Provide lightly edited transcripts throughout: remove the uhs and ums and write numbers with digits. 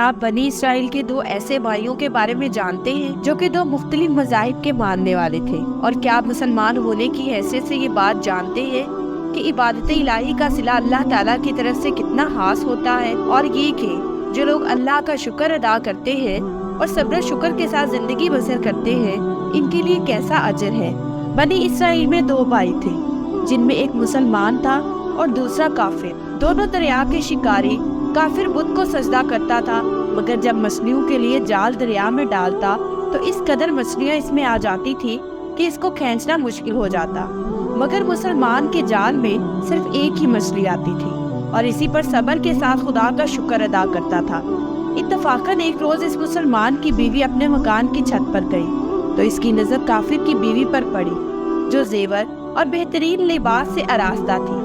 آپ بنی اسرائیل کے دو ایسے بھائیوں کے بارے میں جانتے ہیں جو کہ دو مختلف مذاہب کے ماننے والے تھے، اور کیا آپ مسلمان ہونے کی حیثیت سے یہ بات جانتے ہیں کہ عبادت الہی کا صلہ اللہ تعالیٰ کی طرف سے کتنا خاص ہوتا ہے، اور یہ کہ جو لوگ اللہ کا شکر ادا کرتے ہیں اور صبر و شکر کے ساتھ زندگی بسر کرتے ہیں ان کے لیے کیسا اجر ہے۔ بنی اسرائیل میں دو بھائی تھے جن میں ایک مسلمان تھا اور دوسرا کافر۔ دونوں دریا کے شکاری۔ کافر بت کو سجدہ کرتا تھا، مگر جب مچھلیوں کے لیے جال دریا میں ڈالتا تو اس قدر مچھلیاں اس میں آ جاتی تھی کہ اس کو کھینچنا مشکل ہو جاتا، مگر مسلمان کے جال میں صرف ایک ہی مچھلی آتی تھی اور اسی پر صبر کے ساتھ خدا کا شکر ادا کرتا تھا۔ اتفاقاً ایک روز اس مسلمان کی بیوی اپنے مکان کی چھت پر گئی تو اس کی نظر کافر کی بیوی پر پڑی جو زیور اور بہترین لباس سے آراستہ تھی۔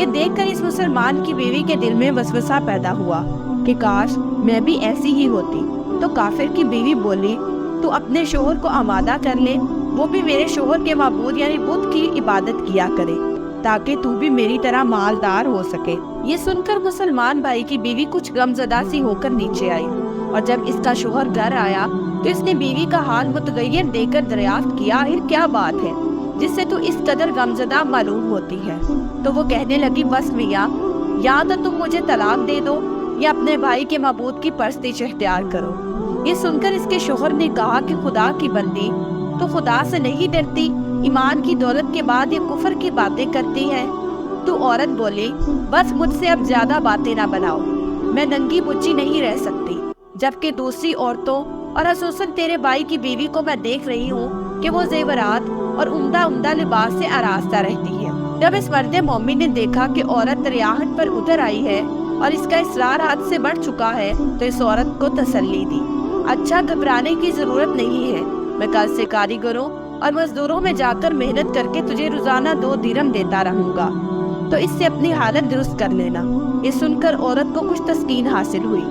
یہ دیکھ کر اس مسلمان کی بیوی کے دل میں وسوسہ پیدا ہوا کہ کاش میں بھی ایسی ہی ہوتی۔ تو کافر کی بیوی بولی، تو اپنے شوہر کو آمادہ کر لے، وہ بھی میرے شوہر کے معبود یعنی بت کی عبادت کیا کرے تاکہ تو بھی میری طرح مالدار ہو سکے۔ یہ سن کر مسلمان بھائی کی بیوی کچھ غمزدہ سی ہو کر نیچے آئی، اور جب اس کا شوہر گھر آیا تو اس نے بیوی کا حال متغیر دیکھ کر دریافت کیا، آخر کیا بات ہے جس سے تو اس قدر غمزدہ معلوم ہوتی ہے؟ تو وہ کہنے لگی، بس میاں، یا تو تم مجھے طلاق دے دو یا اپنے بھائی کے معبود کی پرستش اختیار کرو۔ یہ سن کر اس کے شوہر نے کہا کہ خدا کی بندی، تو خدا سے نہیں ڈرتی؟ ایمان کی دولت کے بعد یہ کفر کی باتیں کرتی ہے۔ تو عورت بولی، بس مجھ سے اب زیادہ باتیں نہ بناؤ، میں ننگی بچی نہیں رہ سکتی، جبکہ دوسری عورتوں اور خصوصاً تیرے بھائی کی بیوی کو میں دیکھ رہی ہوں کہ وہ زیورات اور عمدہ لباس سے آراستہ رہتی ہے۔ جب اس مرد مومن نے دیکھا کہ عورت ریاحت پر اتر آئی ہے اور اس کا اصرار حد سے بڑھ چکا ہے تو اس عورت کو تسلی دی، اچھا گھبرانے کی ضرورت نہیں ہے، میں کل سے کاریگروں اور مزدوروں میں جا کر محنت کر کے تجھے روزانہ 2 درہم دیتا رہوں گا، تو اس سے اپنی حالت درست کر لینا۔ یہ سن کر عورت کو کچھ تسکین حاصل ہوئی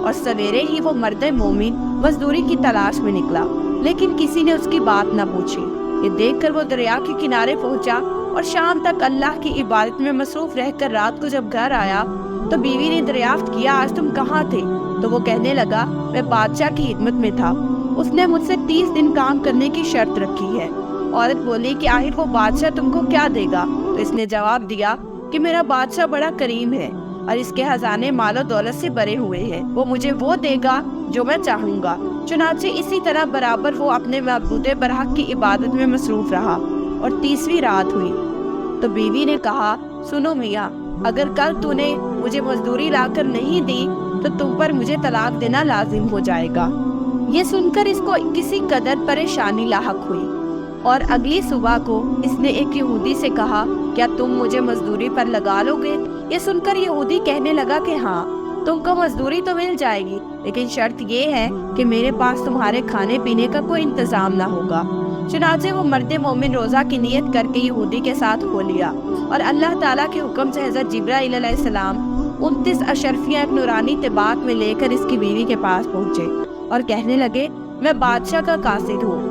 اور سویرے ہی وہ مرد مومن مزدوری کی تلاش میں نکلا، لیکن کسی نے اس کی بات نہ پوچھی۔ یہ دیکھ کر وہ دریا کے کنارے پہنچا اور شام تک اللہ کی عبادت میں مصروف رہ کر رات کو جب گھر آیا تو بیوی نے دریافت کیا، آج تم کہاں تھے؟ تو وہ کہنے لگا، میں بادشاہ کی خدمت میں تھا، اس نے مجھ سے 30 دن کام کرنے کی شرط رکھی ہے۔ عورت بولی کہ آخر وہ بادشاہ تم کو کیا دے گا؟ تو اس نے جواب دیا کہ میرا بادشاہ بڑا کریم ہے اور اس کے خزانے مال و دولت سے بھرے ہوئے ہیں، وہ مجھے وہ دے گا جو میں چاہوں گا۔ چنانچہ اسی طرح برابر وہ اپنے معبود برحق کی عبادت میں مصروف رہا اور 30ویں رات ہوئی تو بیوی نے کہا، سنو میاں، اگر کل تو نے مجھے مزدوری لا کر نہیں دی تو تم پر مجھے طلاق دینا لازم ہو جائے گا۔ یہ سن کر اس کو کسی قدر پریشانی لاحق ہوئی اور اگلی صبح کو اس نے ایک یہودی سے کہا، کیا تم مجھے مزدوری پر لگا لو گے؟ یہ سن کر یہودی کہنے لگا کہ ہاں، تم کو مزدوری تو مل جائے گی، لیکن شرط یہ ہے کہ میرے پاس تمہارے کھانے پینے کا کوئی انتظام نہ ہوگا۔ چنانچہ وہ مرد مومن روزہ کی نیت کر کے یہودی کے ساتھ ہو لیا اور اللہ تعالیٰ کے حکم سے حضرت جبرائیل علیہ السلام 29 اشرفیہ ایک نورانی طباق میں لے کر اس کی بیوی کے پاس پہنچے اور کہنے لگے، میں بادشاہ کا قاصد ہوں،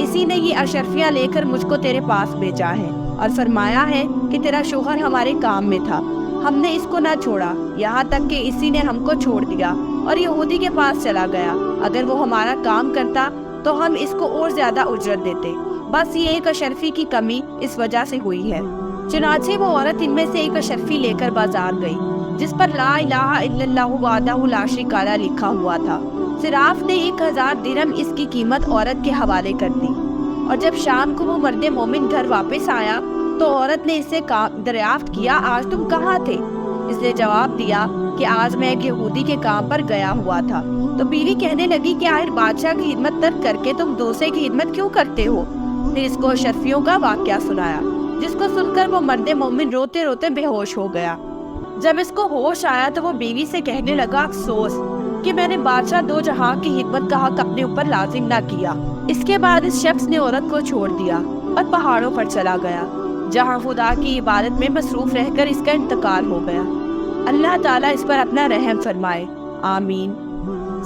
اسی نے یہ اشرفیہ لے کر مجھ کو تیرے پاس بھیجا ہے اور فرمایا ہے کہ تیرا شوہر ہمارے کام میں تھا، ہم نے اس کو نہ چھوڑا، یہاں تک کہ اسی نے ہم کو چھوڑ دیا اور یہودی کے پاس چلا گیا۔ اگر وہ ہمارا کام کرتا تو ہم اس کو اور زیادہ اجرت دیتے، بس یہ ایک اشرفی کی کمی اس وجہ سے ہوئی ہے۔ چنانچہ وہ عورت ان میں سے ایک اشرفی لے کر بازار گئی جس پر لا الہ الا اللہ وحدہ لا شریک لہ لکھا ہوا تھا۔ صراف نے 1000 درہم اس کی قیمت عورت کے حوالے کر دی، اور جب شام کو وہ مرد مومن گھر واپس آیا تو عورت نے اس سے دریافت کیا، آج تم کہاں تھے؟ اس نے جواب دیا کہ آج میں ایک یہودی کے کام پر گیا ہوا تھا۔ تو بیوی کہنے لگی کہ آخر بادشاہ کی خدمت ترک کر کے تم دوسرے کی خدمت کیوں کرتے ہو؟ پھر اس کو اشرفیوں کا واقعہ سنایا، جس کو سن کر وہ مرد مومن روتے روتے بے ہوش ہو گیا۔ جب اس کو ہوش آیا تو وہ بیوی سے کہنے لگا، افسوس کہ میں نے بادشاہ دو جہاں کی خدمت کا حق اپنے اوپر لازم نہ کیا۔ اس کے بعد اس شخص نے عورت کو چھوڑ دیا اور پہاڑوں پر چلا گیا، جہاں خدا کی عبادت میں مصروف رہ کر اس کا انتقال ہو گیا۔ اللہ تعالیٰ اس پر اپنا رحم فرمائے، آمین۔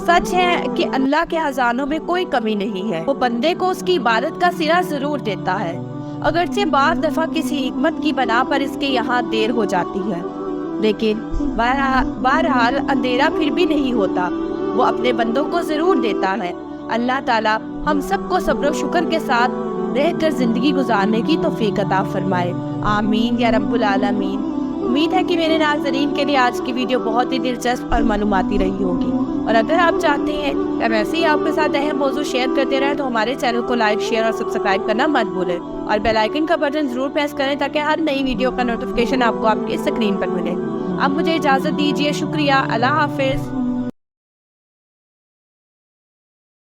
سچ ہے کہ اللہ کے خزانوں میں کوئی کمی نہیں ہے، وہ بندے کو اس کی عبادت کا صلہ ضرور دیتا ہے، اگرچہ بعض دفعہ کسی حکمت کی بنا پر اس کے یہاں دیر ہو جاتی ہے، لیکن بہرحال اندھیرا پھر بھی نہیں ہوتا، وہ اپنے بندوں کو ضرور دیتا ہے۔ اللہ تعالیٰ ہم سب کو صبر و شکر کے ساتھ رہ کر زندگی گزارنے کی توفیق عطا فرمائے، آمین یا رب العالمین۔ امید ہے کہ میرے ناظرین کے لیے آج کی ویڈیو بہت ہی دلچسپ اور معلوماتی رہی ہوگی، اور اگر آپ چاہتے ہیں کہ ہم ایسے ہی آپ کے ساتھ اہم موضوع شیئر کرتے رہیں تو ہمارے چینل کو لائک، شیئر اور سبسکرائب کرنا مت بھولیں، اور بیل آئیکن کا بٹن ضرور پریس کریں تاکہ ہر نئی ویڈیو کا نوٹیفیکیشن آپ کو آپ کی اسکرین پر ملے۔ اب مجھے اجازت دیجیے، شکریہ، اللہ حافظ۔